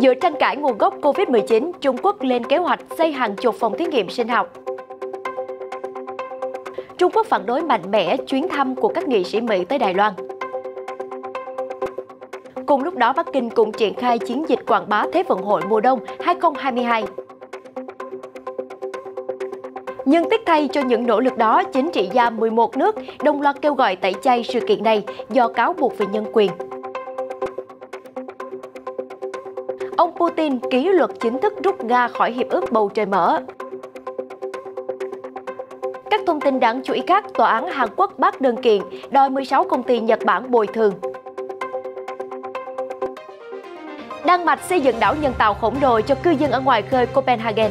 Giữa tranh cãi nguồn gốc Covid-19, Trung Quốc lên kế hoạch xây hàng chục phòng thí nghiệm sinh học. Trung Quốc phản đối mạnh mẽ chuyến thăm của các nghị sĩ Mỹ tới Đài Loan. Cùng lúc đó, Bắc Kinh cũng triển khai chiến dịch quảng bá Thế vận hội mùa đông 2022. Nhưng tiếc thay cho những nỗ lực đó, chính trị gia 11 nước đồng loạt kêu gọi tẩy chay sự kiện này do cáo buộc về nhân quyền. Ông Putin ký luật chính thức rút Nga khỏi Hiệp ước Bầu Trời Mở. Các thông tin đáng chú ý khác, Tòa án Hàn Quốc bác đơn kiện đòi 16 công ty Nhật Bản bồi thường. Đan Mạch xây dựng đảo nhân tạo khổng lồ cho cư dân ở ngoài khơi Copenhagen.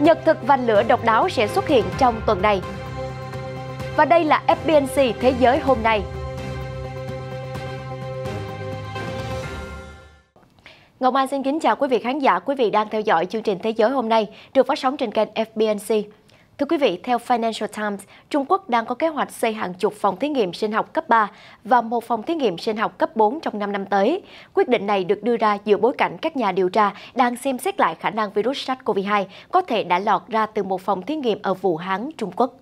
Nhật thực van lửa độc đáo sẽ xuất hiện trong tuần này. Và đây là FBNC Thế giới hôm nay. Ngọc Anh xin kính chào quý vị khán giả. Quý vị đang theo dõi chương trình Thế giới hôm nay được phát sóng trên kênh FBNC. Thưa quý vị, theo Financial Times, Trung Quốc đang có kế hoạch xây hàng chục phòng thí nghiệm sinh học cấp 3 và một phòng thí nghiệm sinh học cấp 4 trong 5 năm tới. Quyết định này được đưa ra giữa bối cảnh các nhà điều tra đang xem xét lại khả năng virus SARS-CoV-2 có thể đã lọt ra từ một phòng thí nghiệm ở Vũ Hán, Trung Quốc.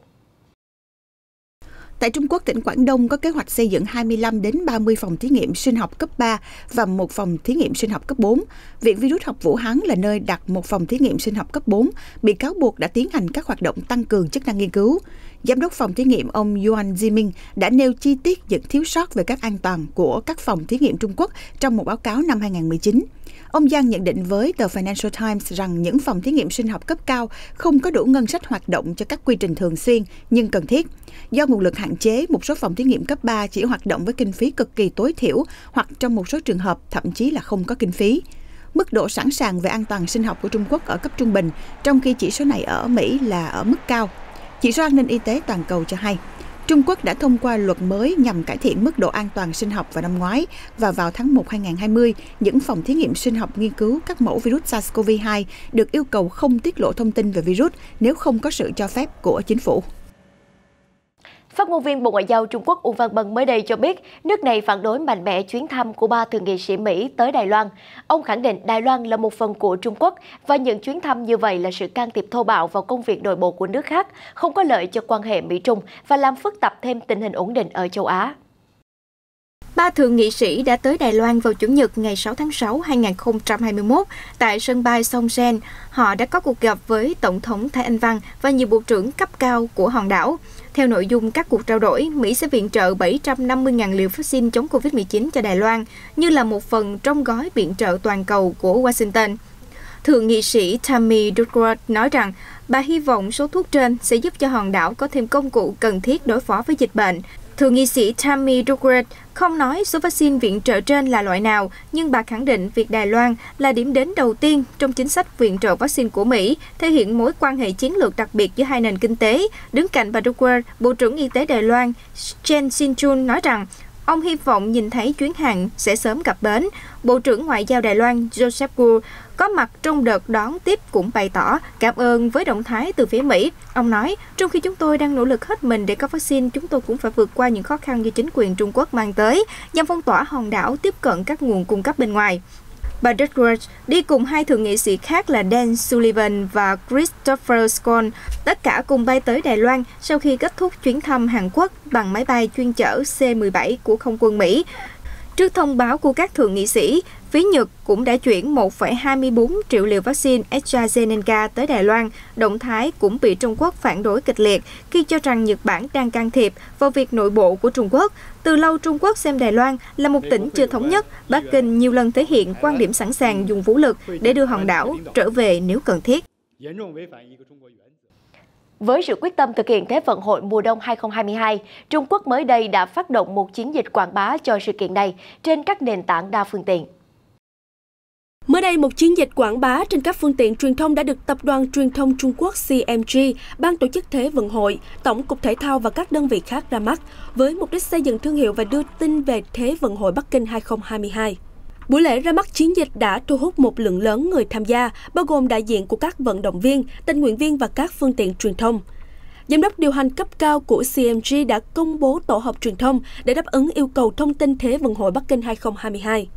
Tại Trung Quốc, tỉnh Quảng Đông có kế hoạch xây dựng 25 đến 30 phòng thí nghiệm sinh học cấp 3 và một phòng thí nghiệm sinh học cấp 4. Viện Virus học Vũ Hán là nơi đặt một phòng thí nghiệm sinh học cấp 4, bị cáo buộc đã tiến hành các hoạt động tăng cường chức năng nghiên cứu. Giám đốc phòng thí nghiệm ông Yuan Ziming đã nêu chi tiết những thiếu sót về các an toàn của các phòng thí nghiệm Trung Quốc trong một báo cáo năm 2019. Ông Giang nhận định với tờ Financial Times rằng những phòng thí nghiệm sinh học cấp cao không có đủ ngân sách hoạt động cho các quy trình thường xuyên nhưng cần thiết. Do nguồn lực hạn chế, một số phòng thí nghiệm cấp 3 chỉ hoạt động với kinh phí cực kỳ tối thiểu hoặc trong một số trường hợp thậm chí là không có kinh phí. Mức độ sẵn sàng về an toàn sinh học của Trung Quốc ở cấp trung bình, trong khi chỉ số này ở Mỹ là ở mức cao. Chỉ số an ninh y tế toàn cầu cho hay, Trung Quốc đã thông qua luật mới nhằm cải thiện mức độ an toàn sinh học vào năm ngoái và vào tháng 1 2020, những phòng thí nghiệm sinh học nghiên cứu các mẫu virus SARS-CoV-2 được yêu cầu không tiết lộ thông tin về virus nếu không có sự cho phép của chính phủ. Phát ngôn viên Bộ Ngoại giao Trung Quốc Uông Văn Bân mới đây cho biết nước này phản đối mạnh mẽ chuyến thăm của 3 thượng nghị sĩ Mỹ tới Đài Loan. Ông khẳng định Đài Loan là một phần của Trung Quốc và những chuyến thăm như vậy là sự can thiệp thô bạo vào công việc nội bộ của nước khác, không có lợi cho quan hệ Mỹ-Trung và làm phức tạp thêm tình hình ổn định ở châu Á. 3 thượng nghị sĩ đã tới Đài Loan vào Chủ nhật ngày 6 tháng 6 2021 tại sân bay Song Sen. Họ đã có cuộc gặp với Tổng thống Thái Anh Văn và nhiều bộ trưởng cấp cao của hòn đảo. Theo nội dung các cuộc trao đổi, Mỹ sẽ viện trợ 750.000 liều vaccine chống Covid-19 cho Đài Loan, như là một phần trong gói viện trợ toàn cầu của Washington. Thượng nghị sĩ Tammy Duckworth nói rằng bà hy vọng số thuốc trên sẽ giúp cho hòn đảo có thêm công cụ cần thiết đối phó với dịch bệnh. Thượng nghị sĩ Tammy Duckworth không nói số vaccine viện trợ trên là loại nào, nhưng bà khẳng định việc Đài Loan là điểm đến đầu tiên trong chính sách viện trợ vaccine của Mỹ, thể hiện mối quan hệ chiến lược đặc biệt giữa hai nền kinh tế. Đứng cạnh bà Duckworth, Bộ trưởng Y tế Đài Loan Chen Xin-chun nói rằng ông hy vọng nhìn thấy chuyến hàng sẽ sớm cập bến. Bộ trưởng Ngoại giao Đài Loan Joseph Wu có mặt trong đợt đón tiếp cũng bày tỏ cảm ơn với động thái từ phía Mỹ. Ông nói, trong khi chúng tôi đang nỗ lực hết mình để có vaccine, chúng tôi cũng phải vượt qua những khó khăn do chính quyền Trung Quốc mang tới, nhằm phong tỏa hòn đảo tiếp cận các nguồn cung cấp bên ngoài. Bà Duckworth đi cùng 2 thượng nghị sĩ khác là Dan Sullivan và Christopher Scott, tất cả cùng bay tới Đài Loan sau khi kết thúc chuyến thăm Hàn Quốc bằng máy bay chuyên chở C-17 của Không quân Mỹ. Trước thông báo của các thượng nghị sĩ, phía Nhật cũng đã chuyển 1,24 triệu liều vaccine AstraZeneca tới Đài Loan. Động thái cũng bị Trung Quốc phản đối kịch liệt khi cho rằng Nhật Bản đang can thiệp vào việc nội bộ của Trung Quốc. Từ lâu, Trung Quốc xem Đài Loan là một tỉnh chưa thống nhất. Bắc Kinh nhiều lần thể hiện quan điểm sẵn sàng dùng vũ lực để đưa hòn đảo trở về nếu cần thiết. Với sự quyết tâm thực hiện Thế vận hội mùa đông 2022, Trung Quốc mới đây đã phát động một chiến dịch quảng bá cho sự kiện này trên các nền tảng đa phương tiện. Mới đây, một chiến dịch quảng bá trên các phương tiện truyền thông đã được Tập đoàn Truyền thông Trung Quốc CMG, Ban tổ chức Thế vận hội, Tổng cục Thể thao và các đơn vị khác ra mắt, với mục đích xây dựng thương hiệu và đưa tin về Thế vận hội Bắc Kinh 2022. Buổi lễ ra mắt chiến dịch đã thu hút một lượng lớn người tham gia, bao gồm đại diện của các vận động viên, tình nguyện viên và các phương tiện truyền thông. Giám đốc điều hành cấp cao của CMG đã công bố tổ hợp truyền thông để đáp ứng yêu cầu thông tin Thế vận hội Bắc Kinh 2022.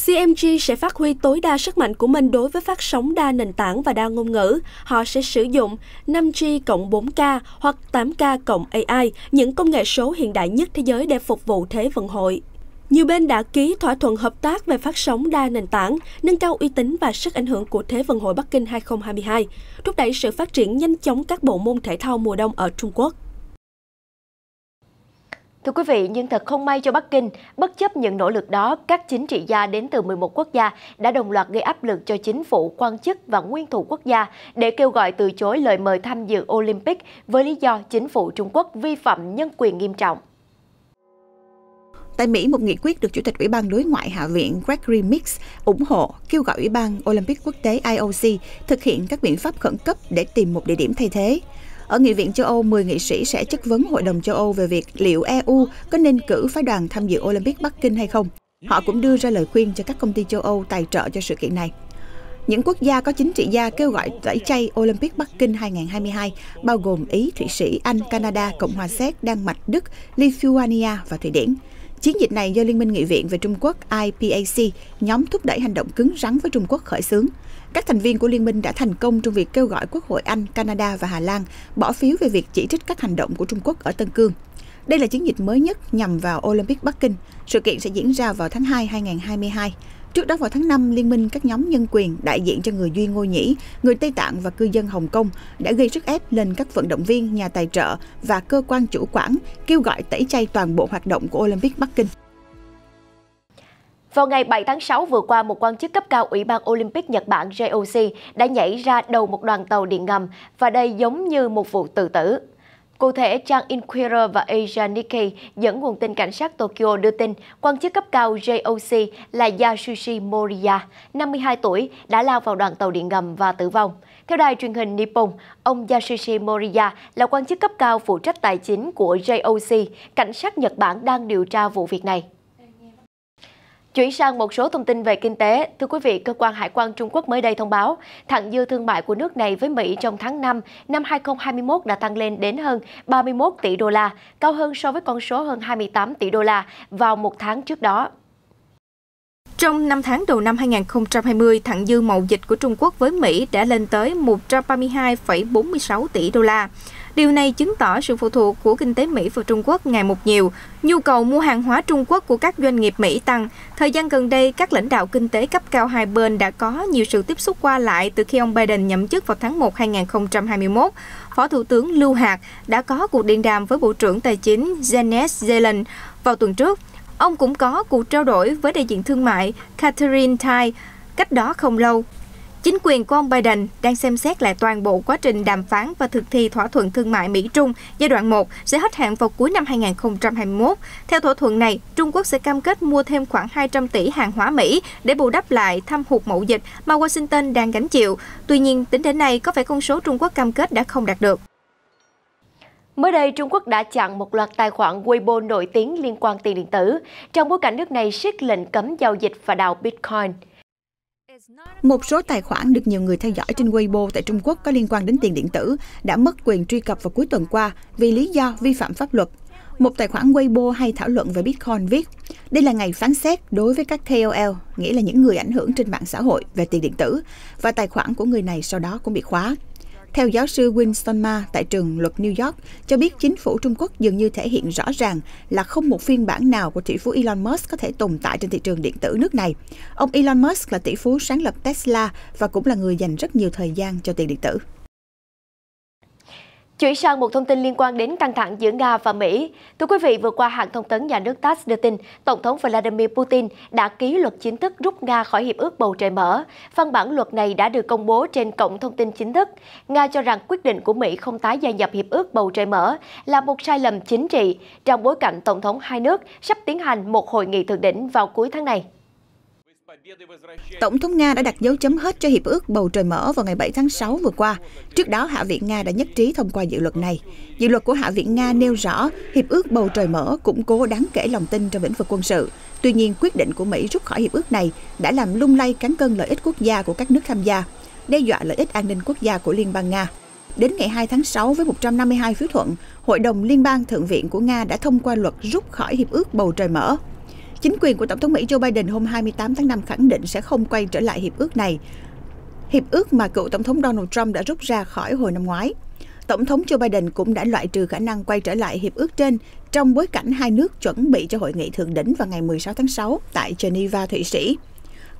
CMG sẽ phát huy tối đa sức mạnh của mình đối với phát sóng đa nền tảng và đa ngôn ngữ. Họ sẽ sử dụng 5G cộng 4K hoặc 8K cộng AI, những công nghệ số hiện đại nhất thế giới để phục vụ Thế vận hội. Nhiều bên đã ký thỏa thuận hợp tác về phát sóng đa nền tảng, nâng cao uy tín và sức ảnh hưởng của Thế vận hội Bắc Kinh 2022, thúc đẩy sự phát triển nhanh chóng các bộ môn thể thao mùa đông ở Trung Quốc. Thưa quý vị, nhưng thật không may cho Bắc Kinh, bất chấp những nỗ lực đó, các chính trị gia đến từ 11 quốc gia đã đồng loạt gây áp lực cho chính phủ, quan chức và nguyên thủ quốc gia để kêu gọi từ chối lời mời tham dự Olympic với lý do chính phủ Trung Quốc vi phạm nhân quyền nghiêm trọng. Tại Mỹ, một nghị quyết được Chủ tịch Ủy ban Đối ngoại Hạ viện Gregory Meeks ủng hộ kêu gọi Ủy ban Olympic Quốc tế IOC thực hiện các biện pháp khẩn cấp để tìm một địa điểm thay thế. Ở Nghị viện châu Âu, 10 nghị sĩ sẽ chất vấn Hội đồng châu Âu về việc liệu EU có nên cử phái đoàn tham dự Olympic Bắc Kinh hay không. Họ cũng đưa ra lời khuyên cho các công ty châu Âu tài trợ cho sự kiện này. Những quốc gia có chính trị gia kêu gọi tẩy chay Olympic Bắc Kinh 2022 bao gồm Ý, Thụy Sĩ, Anh, Canada, Cộng hòa Séc, Đan Mạch, Đức, Lithuania và Thụy Điển. Chiến dịch này do Liên minh Nghị viện về Trung Quốc IPAC, nhóm thúc đẩy hành động cứng rắn với Trung Quốc khởi xướng. Các thành viên của liên minh đã thành công trong việc kêu gọi Quốc hội Anh, Canada và Hà Lan bỏ phiếu về việc chỉ trích các hành động của Trung Quốc ở Tân Cương. Đây là chiến dịch mới nhất nhằm vào Olympic Bắc Kinh. Sự kiện sẽ diễn ra vào tháng 2 2022. Trước đó vào tháng 5, Liên minh các nhóm nhân quyền đại diện cho người Duy Ngô Nhĩ, người Tây Tạng và cư dân Hồng Kông đã gây sức ép lên các vận động viên, nhà tài trợ và cơ quan chủ quản kêu gọi tẩy chay toàn bộ hoạt động của Olympic Bắc Kinh. Vào ngày 7 tháng 6 vừa qua, một quan chức cấp cao Ủy ban Olympic Nhật Bản JOC đã nhảy ra đầu một đoàn tàu điện ngầm và đây giống như một vụ tự tử. Cụ thể, trang Inquirer và Asia Nikkei dẫn nguồn tin cảnh sát Tokyo đưa tin quan chức cấp cao JOC là Yasushi Moriya, 52 tuổi, đã lao vào đoàn tàu điện ngầm và tử vong. Theo đài truyền hình Nippon, ông Yasushi Moriya là quan chức cấp cao phụ trách tài chính của JOC. Cảnh sát Nhật Bản đang điều tra vụ việc này. Chuyển sang một số thông tin về kinh tế. Thưa quý vị, Cơ quan Hải quan Trung Quốc mới đây thông báo thặng dư thương mại của nước này với Mỹ trong tháng 5 năm 2021 đã tăng lên đến hơn 31 tỷ đô la, cao hơn so với con số hơn 28 tỷ đô la vào một tháng trước đó. Trong 5 tháng đầu năm 2020, thặng dư mậu dịch của Trung Quốc với Mỹ đã lên tới 132,46 tỷ đô la. Điều này chứng tỏ sự phụ thuộc của kinh tế Mỹ vào Trung Quốc ngày một nhiều. Nhu cầu mua hàng hóa Trung Quốc của các doanh nghiệp Mỹ tăng. Thời gian gần đây, các lãnh đạo kinh tế cấp cao hai bên đã có nhiều sự tiếp xúc qua lại từ khi ông Biden nhậm chức vào tháng 1 2021. Phó Thủ tướng Lưu Hạc đã có cuộc điện đàm với Bộ trưởng Tài chính Janet Yellen vào tuần trước. Ông cũng có cuộc trao đổi với đại diện thương mại Catherine Tai cách đó không lâu. Chính quyền của ông Biden đang xem xét lại toàn bộ quá trình đàm phán và thực thi thỏa thuận thương mại Mỹ-Trung giai đoạn 1 sẽ hết hạn vào cuối năm 2021. Theo thỏa thuận này, Trung Quốc sẽ cam kết mua thêm khoảng 200 tỷ hàng hóa Mỹ để bù đắp lại thâm hụt mậu dịch mà Washington đang gánh chịu. Tuy nhiên, tính đến nay có vẻ con số Trung Quốc cam kết đã không đạt được. Mới đây, Trung Quốc đã chặn một loạt tài khoản Weibo nổi tiếng liên quan tiền điện tử, trong bối cảnh nước này siết lệnh cấm giao dịch và đào Bitcoin. Một số tài khoản được nhiều người theo dõi trên Weibo tại Trung Quốc có liên quan đến tiền điện tử đã mất quyền truy cập vào cuối tuần qua vì lý do vi phạm pháp luật. Một tài khoản Weibo hay thảo luận về Bitcoin viết, đây là ngày phán xét đối với các KOL, nghĩa là những người ảnh hưởng trên mạng xã hội về tiền điện tử, và tài khoản của người này sau đó cũng bị khóa. Theo giáo sư Winston Ma tại trường luật New York, cho biết chính phủ Trung Quốc dường như thể hiện rõ ràng là không một phiên bản nào của tỷ phú Elon Musk có thể tồn tại trên thị trường điện tử nước này. Ông Elon Musk là tỷ phú sáng lập Tesla và cũng là người dành rất nhiều thời gian cho tiền điện tử. Chuyển sang một thông tin liên quan đến căng thẳng giữa Nga và Mỹ. Thưa quý vị, vừa qua hãng thông tấn nhà nước TASS đưa tin, Tổng thống Vladimir Putin đã ký luật chính thức rút Nga khỏi Hiệp ước Bầu Trời Mở. Văn bản luật này đã được công bố trên cổng thông tin chính thức. Nga cho rằng quyết định của Mỹ không tái gia nhập Hiệp ước Bầu Trời Mở là một sai lầm chính trị, trong bối cảnh Tổng thống hai nước sắp tiến hành một hội nghị thượng đỉnh vào cuối tháng này. Tổng thống Nga đã đặt dấu chấm hết cho Hiệp ước Bầu Trời Mở vào ngày 7 tháng 6 vừa qua. Trước đó, Hạ viện Nga đã nhất trí thông qua dự luật này. Dự luật của Hạ viện Nga nêu rõ Hiệp ước Bầu Trời Mở củng cố đáng kể lòng tin trong lĩnh vực quân sự. Tuy nhiên, quyết định của Mỹ rút khỏi hiệp ước này đã làm lung lay cán cân lợi ích quốc gia của các nước tham gia, đe dọa lợi ích an ninh quốc gia của Liên bang Nga. Đến ngày 2 tháng 6 với 152 phiếu thuận, Hội đồng Liên bang Thượng viện của Nga đã thông qua luật rút khỏi Hiệp ước Bầu Trời Mở. Chính quyền của Tổng thống Mỹ Joe Biden hôm 28 tháng 5 khẳng định sẽ không quay trở lại hiệp ước này, hiệp ước mà cựu Tổng thống Donald Trump đã rút ra khỏi hồi năm ngoái. Tổng thống Joe Biden cũng đã loại trừ khả năng quay trở lại hiệp ước trên trong bối cảnh hai nước chuẩn bị cho hội nghị thượng đỉnh vào ngày 16 tháng 6 tại Geneva, Thụy Sĩ.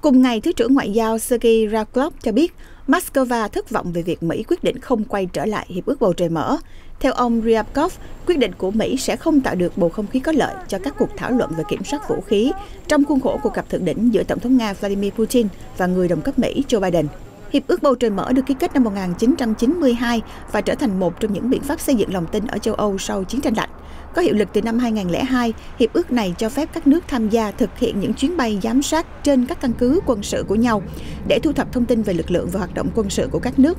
Cùng ngày, Thứ trưởng Ngoại giao Sergei Ryabkov cho biết Moscow thất vọng về việc Mỹ quyết định không quay trở lại hiệp ước bầu trời mở. Theo ông Ryabkov, quyết định của Mỹ sẽ không tạo được bầu không khí có lợi cho các cuộc thảo luận về kiểm soát vũ khí trong khuôn khổ cuộc gặp thượng đỉnh giữa Tổng thống Nga Vladimir Putin và người đồng cấp Mỹ Joe Biden. Hiệp ước bầu trời mở được ký kết năm 1992 và trở thành một trong những biện pháp xây dựng lòng tin ở châu Âu sau chiến tranh lạnh. Có hiệu lực từ năm 2002, hiệp ước này cho phép các nước tham gia thực hiện những chuyến bay giám sát trên các căn cứ quân sự của nhau để thu thập thông tin về lực lượng và hoạt động quân sự của các nước.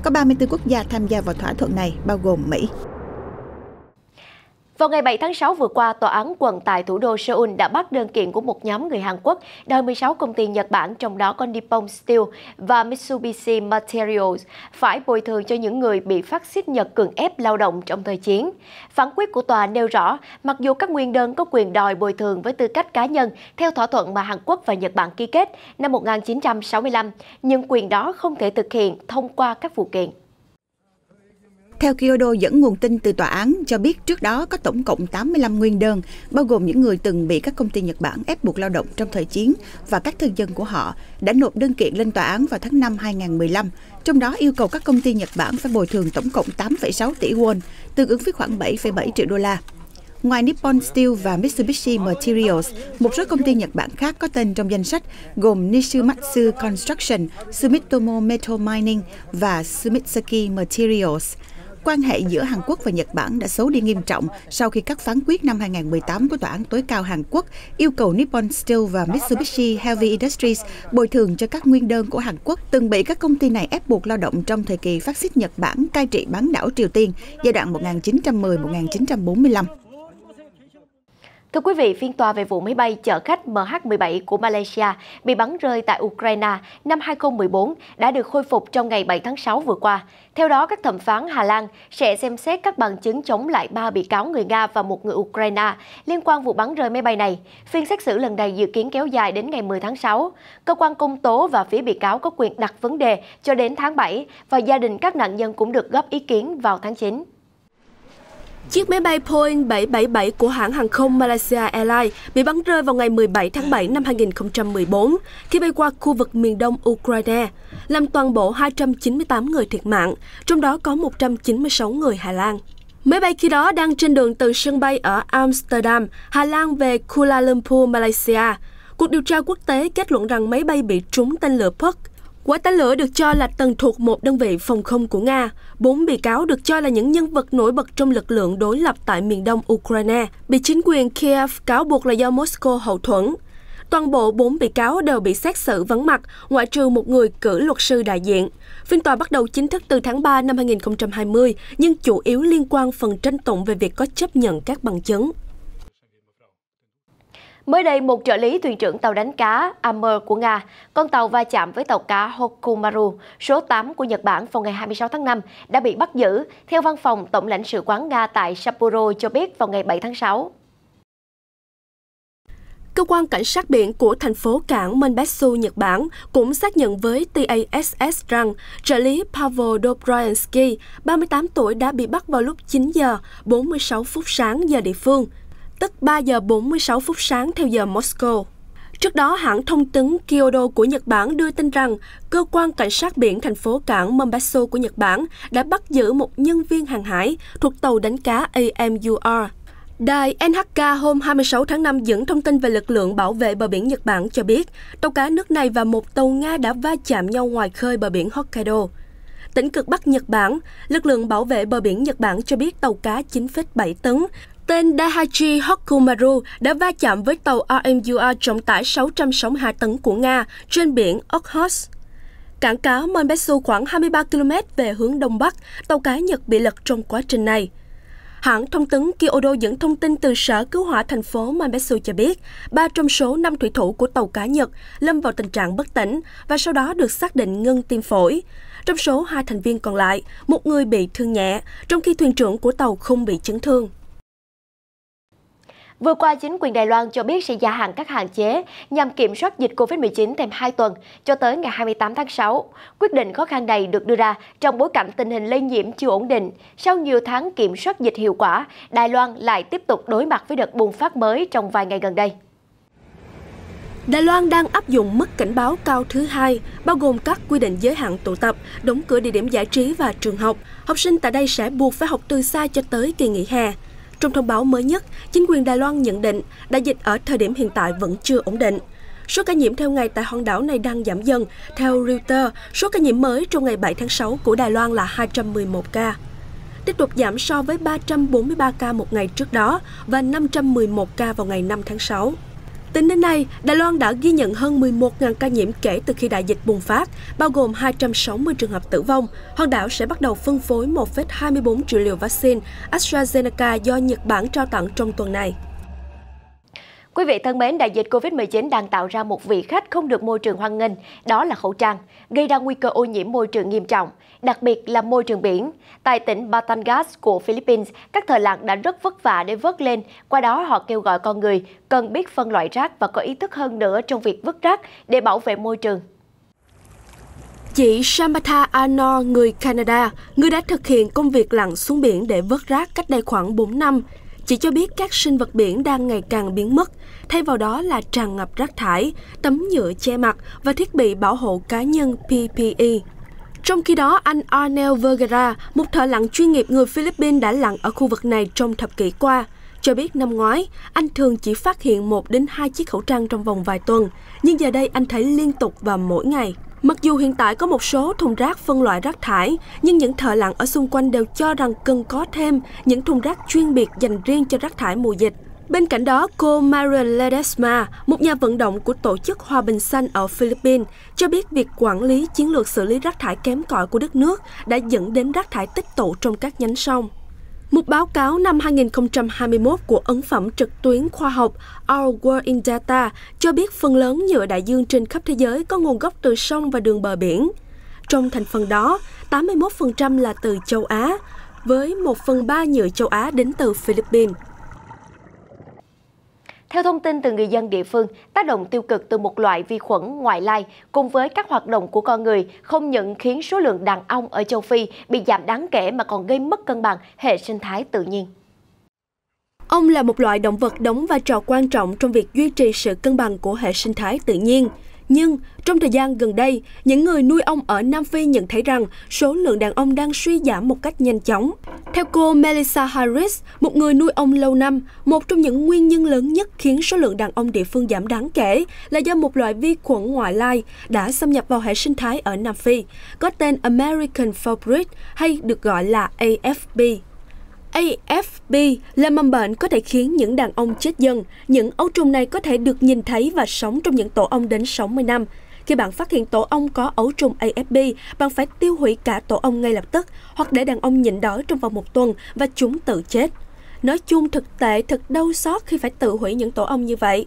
Có 34 quốc gia tham gia vào thỏa thuận này, bao gồm Mỹ. Vào ngày 7 tháng 6 vừa qua, Tòa án quận tại thủ đô Seoul đã bắt đơn kiện của một nhóm người Hàn Quốc đòi 16 công ty Nhật Bản, trong đó có Nippon Steel và Mitsubishi Materials, phải bồi thường cho những người bị phát xít Nhật cưỡng ép lao động trong thời chiến. Phán quyết của tòa nêu rõ, mặc dù các nguyên đơn có quyền đòi bồi thường với tư cách cá nhân theo thỏa thuận mà Hàn Quốc và Nhật Bản ký kết năm 1965, nhưng quyền đó không thể thực hiện thông qua các vụ kiện. Theo Kyodo dẫn nguồn tin từ tòa án cho biết trước đó có tổng cộng 85 nguyên đơn, bao gồm những người từng bị các công ty Nhật Bản ép buộc lao động trong thời chiến và các thân nhân của họ, đã nộp đơn kiện lên tòa án vào tháng 5 2015, trong đó yêu cầu các công ty Nhật Bản phải bồi thường tổng cộng 8,6 tỷ won, tương ứng với khoảng 7,7 triệu đô la. Ngoài Nippon Steel và Mitsubishi Materials, một số công ty Nhật Bản khác có tên trong danh sách gồm Nishimatsu Construction, Sumitomo Metal Mining và Sumitsaki Materials. Quan hệ giữa Hàn Quốc và Nhật Bản đã xấu đi nghiêm trọng sau khi các phán quyết năm 2018 của Tòa án tối cao Hàn Quốc yêu cầu Nippon Steel và Mitsubishi Heavy Industries bồi thường cho các nguyên đơn của Hàn Quốc từng bị các công ty này ép buộc lao động trong thời kỳ phát xít Nhật Bản cai trị bán đảo Triều Tiên giai đoạn 1910-1945. Thưa quý vị, phiên tòa về vụ máy bay chở khách MH17 của Malaysia bị bắn rơi tại Ukraine năm 2014 đã được khôi phục trong ngày 7 tháng 6 vừa qua. Theo đó, các thẩm phán Hà Lan sẽ xem xét các bằng chứng chống lại 3 bị cáo người Nga và một người Ukraine liên quan vụ bắn rơi máy bay này. Phiên xét xử lần này dự kiến kéo dài đến ngày 10 tháng 6. Cơ quan công tố và phía bị cáo có quyền đặt vấn đề cho đến tháng 7 và gia đình các nạn nhân cũng được góp ý kiến vào tháng 9. Chiếc máy bay Boeing 777 của hãng hàng không Malaysia Airlines bị bắn rơi vào ngày 17 tháng 7 năm 2014 khi bay qua khu vực miền đông Ukraine, làm toàn bộ 298 người thiệt mạng, trong đó có 196 người Hà Lan. Máy bay khi đó đang trên đường từ sân bay ở Amsterdam, Hà Lan về Kuala Lumpur, Malaysia. Cuộc điều tra quốc tế kết luận rằng máy bay bị trúng tên lửa Puk. Quả tên lửa được cho là từng thuộc một đơn vị phòng không của Nga. 4 bị cáo được cho là những nhân vật nổi bật trong lực lượng đối lập tại miền đông Ukraine, bị chính quyền Kiev cáo buộc là do Moscow hậu thuẫn. Toàn bộ 4 bị cáo đều bị xét xử vắng mặt, ngoại trừ một người cử luật sư đại diện. Phiên tòa bắt đầu chính thức từ tháng 3 năm 2020, nhưng chủ yếu liên quan phần tranh tụng về việc có chấp nhận các bằng chứng. Mới đây, một trợ lý thuyền trưởng tàu đánh cá Amur của Nga, con tàu va chạm với tàu cá Hokumaru số 8 của Nhật Bản vào ngày 26 tháng 5 đã bị bắt giữ, theo văn phòng Tổng lãnh sự quán Nga tại Sapporo cho biết vào ngày 7 tháng 6. Cơ quan cảnh sát biển của thành phố cảng Monbetsu, Nhật Bản cũng xác nhận với TASS rằng trợ lý Pavel Dobryansky, 38 tuổi, đã bị bắt vào lúc 9 giờ 46 phút sáng giờ địa phương, tức 3 giờ 46 phút sáng theo giờ Moscow. Trước đó, hãng thông tấn Kyodo của Nhật Bản đưa tin rằng cơ quan cảnh sát biển thành phố cảng Monbetsu của Nhật Bản đã bắt giữ một nhân viên hàng hải thuộc tàu đánh cá AMUR. Đài NHK hôm 26 tháng 5 dẫn thông tin về lực lượng bảo vệ bờ biển Nhật Bản cho biết tàu cá nước này và một tàu Nga đã va chạm nhau ngoài khơi bờ biển Hokkaido. Tỉnh cực Bắc Nhật Bản, lực lượng bảo vệ bờ biển Nhật Bản cho biết tàu cá 9,7 tấn tên Daihachi Hokumaru đã va chạm với tàu AMUR trọng tải 662 tấn của Nga trên biển Okhotsk. Cảng cá Monbetsu khoảng 23 km về hướng Đông Bắc, tàu cá Nhật bị lật trong quá trình này. Hãng thông tấn Kyodo dẫn thông tin từ Sở Cứu hỏa thành phố Monbetsu cho biết 3 trong số 5 thủy thủ của tàu cá Nhật lâm vào tình trạng bất tỉnh và sau đó được xác định ngưng tim phổi. Trong số 2 thành viên còn lại, một người bị thương nhẹ, trong khi thuyền trưởng của tàu không bị chấn thương. Vừa qua, chính quyền Đài Loan cho biết sẽ gia hạn các hạn chế nhằm kiểm soát dịch Covid-19 thêm 2 tuần cho tới ngày 28 tháng 6. Quyết định khó khăn này được đưa ra trong bối cảnh tình hình lây nhiễm chưa ổn định. Sau nhiều tháng kiểm soát dịch hiệu quả, Đài Loan lại tiếp tục đối mặt với đợt bùng phát mới trong vài ngày gần đây. Đài Loan đang áp dụng mức cảnh báo cao thứ 2, bao gồm các quy định giới hạn tụ tập, đóng cửa địa điểm giải trí và trường học. Học sinh tại đây sẽ buộc phải học từ xa cho tới kỳ nghỉ hè. Trong thông báo mới nhất, chính quyền Đài Loan nhận định đại dịch ở thời điểm hiện tại vẫn chưa ổn định. Số ca nhiễm theo ngày tại hòn đảo này đang giảm dần. Theo Reuters, số ca nhiễm mới trong ngày 7 tháng 6 của Đài Loan là 211 ca. Tiếp tục giảm so với 343 ca một ngày trước đó và 511 ca vào ngày 5 tháng 6. Tính đến nay, Đài Loan đã ghi nhận hơn 11.000 ca nhiễm kể từ khi đại dịch bùng phát, bao gồm 260 trường hợp tử vong. Hòn đảo sẽ bắt đầu phân phối 1,24 triệu liều vaccine AstraZeneca do Nhật Bản trao tặng trong tuần này. Quý vị thân mến, đại dịch Covid-19 đang tạo ra một vị khách không được môi trường hoan nghênh, đó là khẩu trang, gây ra nguy cơ ô nhiễm môi trường nghiêm trọng, đặc biệt là môi trường biển. Tại tỉnh Batangas của Philippines, các thợ lặn đã rất vất vả để vớt lên, qua đó họ kêu gọi con người cần biết phân loại rác và có ý thức hơn nữa trong việc vứt rác để bảo vệ môi trường. Chị Samantha Arnold, người Canada, người đã thực hiện công việc lặn xuống biển để vớt rác cách đây khoảng 4 năm. Chị cho biết các sinh vật biển đang ngày càng biến mất, thay vào đó là tràn ngập rác thải, tấm nhựa che mặt và thiết bị bảo hộ cá nhân PPE. Trong khi đó, anh Arnel Vergara, một thợ lặn chuyên nghiệp người Philippines đã lặn ở khu vực này trong thập kỷ qua, cho biết năm ngoái, anh thường chỉ phát hiện 1 đến 2 chiếc khẩu trang trong vòng vài tuần, nhưng giờ đây anh thấy liên tục và mỗi ngày. Mặc dù hiện tại có một số thùng rác phân loại rác thải, nhưng những thợ lặn ở xung quanh đều cho rằng cần có thêm những thùng rác chuyên biệt dành riêng cho rác thải mùa dịch. Bên cạnh đó, cô Marian Ledesma, một nhà vận động của Tổ chức Hòa bình Xanh ở Philippines, cho biết việc quản lý chiến lược xử lý rác thải kém cỏi của đất nước đã dẫn đến rác thải tích tụ trong các nhánh sông. Một báo cáo năm 2021 của ấn phẩm trực tuyến khoa học Our World in Data cho biết phần lớn nhựa đại dương trên khắp thế giới có nguồn gốc từ sông và đường bờ biển. Trong thành phần đó, 81% là từ châu Á, với 1/3 nhựa châu Á đến từ Philippines. Theo thông tin từ người dân địa phương, tác động tiêu cực từ một loại vi khuẩn ngoại lai cùng với các hoạt động của con người không những khiến số lượng đàn ong ở châu Phi bị giảm đáng kể mà còn gây mất cân bằng hệ sinh thái tự nhiên. Ong là một loại động vật đóng vai trò quan trọng trong việc duy trì sự cân bằng của hệ sinh thái tự nhiên. Nhưng, trong thời gian gần đây, những người nuôi ong ở Nam Phi nhận thấy rằng số lượng đàn ong đang suy giảm một cách nhanh chóng. Theo cô Melissa Harris, một người nuôi ong lâu năm, một trong những nguyên nhân lớn nhất khiến số lượng đàn ong địa phương giảm đáng kể là do một loại vi khuẩn ngoại lai đã xâm nhập vào hệ sinh thái ở Nam Phi, có tên American Foulbrood hay được gọi là AFB. AFB là mầm bệnh có thể khiến những đàn ong chết dần. Những ấu trùng này có thể được nhìn thấy và sống trong những tổ ong đến 60 năm. Khi bạn phát hiện tổ ong có ấu trùng AFB, bạn phải tiêu hủy cả tổ ong ngay lập tức hoặc để đàn ong nhịn đói trong vòng 1 tuần và chúng tự chết. Nói chung thực tệ thật đau xót khi phải tự hủy những tổ ong như vậy.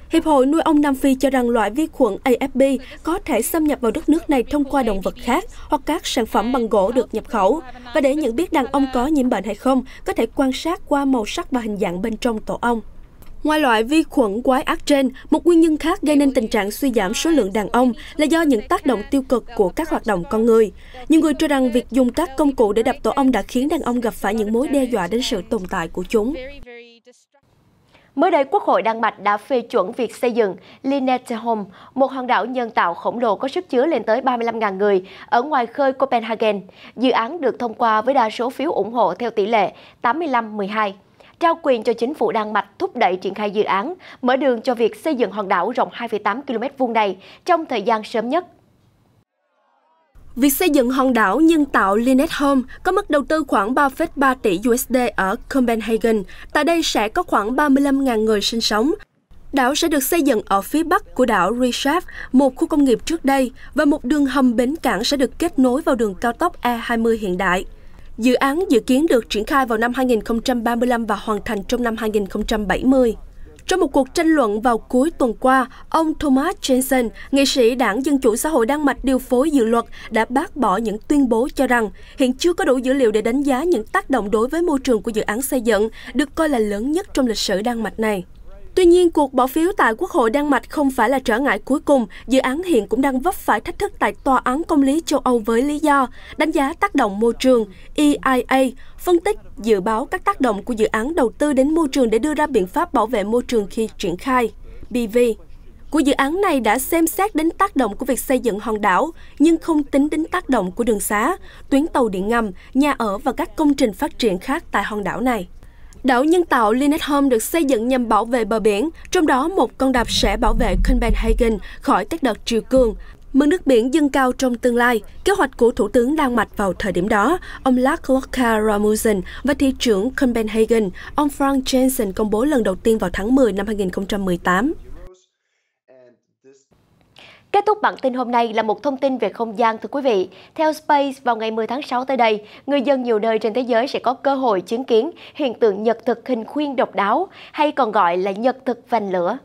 Hiệp hội nuôi ong Nam Phi cho rằng loại vi khuẩn AFB có thể xâm nhập vào đất nước này thông qua động vật khác hoặc các sản phẩm bằng gỗ được nhập khẩu. Và để nhận biết đàn ong có nhiễm bệnh hay không, có thể quan sát qua màu sắc và hình dạng bên trong tổ ong. Ngoài loại vi khuẩn quái ác trên, một nguyên nhân khác gây nên tình trạng suy giảm số lượng đàn ong là do những tác động tiêu cực của các hoạt động con người. Nhiều người cho rằng việc dùng các công cụ để đập tổ ong đã khiến đàn ong gặp phải những mối đe dọa đến sự tồn tại của chúng. Mới đây, Quốc hội Đan Mạch đã phê chuẩn việc xây dựng Lynetteholm, một hòn đảo nhân tạo khổng lồ có sức chứa lên tới 35.000 người ở ngoài khơi Copenhagen. Dự án được thông qua với đa số phiếu ủng hộ theo tỷ lệ 85-12. Trao quyền cho chính phủ Đan Mạch thúc đẩy triển khai dự án, mở đường cho việc xây dựng hòn đảo rộng 2,8 km² này trong thời gian sớm nhất. Việc xây dựng hòn đảo nhân tạo Lynetteholm có mức đầu tư khoảng 3,3 tỷ USD ở Copenhagen. Tại đây sẽ có khoảng 35.000 người sinh sống. Đảo sẽ được xây dựng ở phía bắc của đảo Richard, một khu công nghiệp trước đây, và một đường hầm bến cảng sẽ được kết nối vào đường cao tốc E20 hiện đại. Dự án dự kiến được triển khai vào năm 2035 và hoàn thành trong năm 2070. Trong một cuộc tranh luận vào cuối tuần qua, ông Thomas Jensen, nghị sĩ đảng Dân chủ xã hội Đan Mạch điều phối dự luật, đã bác bỏ những tuyên bố cho rằng hiện chưa có đủ dữ liệu để đánh giá những tác động đối với môi trường của dự án xây dựng, được coi là lớn nhất trong lịch sử Đan Mạch này. Tuy nhiên, cuộc bỏ phiếu tại Quốc hội Đan Mạch không phải là trở ngại cuối cùng. Dự án hiện cũng đang vấp phải thách thức tại Tòa án Công lý châu Âu với lý do đánh giá tác động môi trường, EIA, phân tích, dự báo các tác động của dự án đầu tư đến môi trường để đưa ra biện pháp bảo vệ môi trường khi triển khai, BV. Của dự án này đã xem xét đến tác động của việc xây dựng hòn đảo, nhưng không tính đến tác động của đường xá, tuyến tàu điện ngầm, nhà ở và các công trình phát triển khác tại hòn đảo này. Đảo nhân tạo Lindholm được xây dựng nhằm bảo vệ bờ biển, trong đó một con đập sẽ bảo vệ Copenhagen khỏi các đợt triều cường. Mực nước biển dâng cao trong tương lai, kế hoạch của Thủ tướng Đan Mạch vào thời điểm đó, ông Lars Løkke Rasmussen và thị trưởng Copenhagen, ông Frank Jensen công bố lần đầu tiên vào tháng 10 năm 2018. Kết thúc bản tin hôm nay là một thông tin về không gian, thưa quý vị. Theo Space, vào ngày 10 tháng 6 tới đây, người dân nhiều nơi trên thế giới sẽ có cơ hội chứng kiến hiện tượng nhật thực hình khuyên độc đáo, hay còn gọi là nhật thực vành lửa.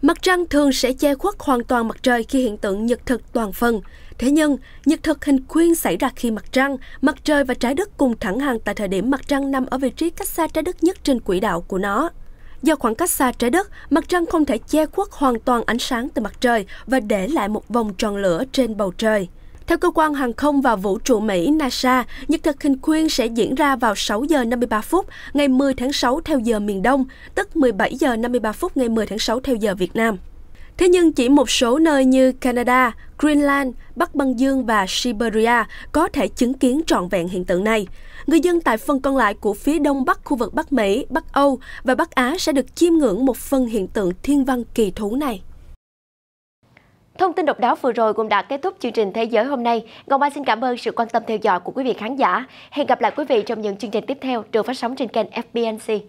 Mặt trăng thường sẽ che khuất hoàn toàn mặt trời khi hiện tượng nhật thực toàn phần. Thế nhưng, nhật thực hình khuyên xảy ra khi mặt trăng, mặt trời và trái đất cùng thẳng hàng tại thời điểm mặt trăng nằm ở vị trí cách xa trái đất nhất trên quỹ đạo của nó. Do khoảng cách xa trái đất, mặt trăng không thể che khuất hoàn toàn ánh sáng từ mặt trời và để lại một vòng tròn lửa trên bầu trời. Theo cơ quan hàng không và vũ trụ Mỹ NASA, nhật thực hình khuyên sẽ diễn ra vào 6 giờ 53 phút ngày 10 tháng 6 theo giờ miền Đông, tức 17 giờ 53 phút ngày 10 tháng 6 theo giờ Việt Nam. Thế nhưng chỉ một số nơi như Canada, Greenland, Bắc Băng Dương và Siberia có thể chứng kiến trọn vẹn hiện tượng này. Người dân tại phần còn lại của phía đông bắc khu vực Bắc Mỹ, Bắc Âu và Bắc Á sẽ được chiêm ngưỡng một phần hiện tượng thiên văn kỳ thú này. Thông tin độc đáo vừa rồi cũng đã kết thúc chương trình Thế giới hôm nay. Ngọc Mai xin cảm ơn sự quan tâm theo dõi của quý vị khán giả. Hẹn gặp lại quý vị trong những chương trình tiếp theo được phát sóng trên kênh FBNC.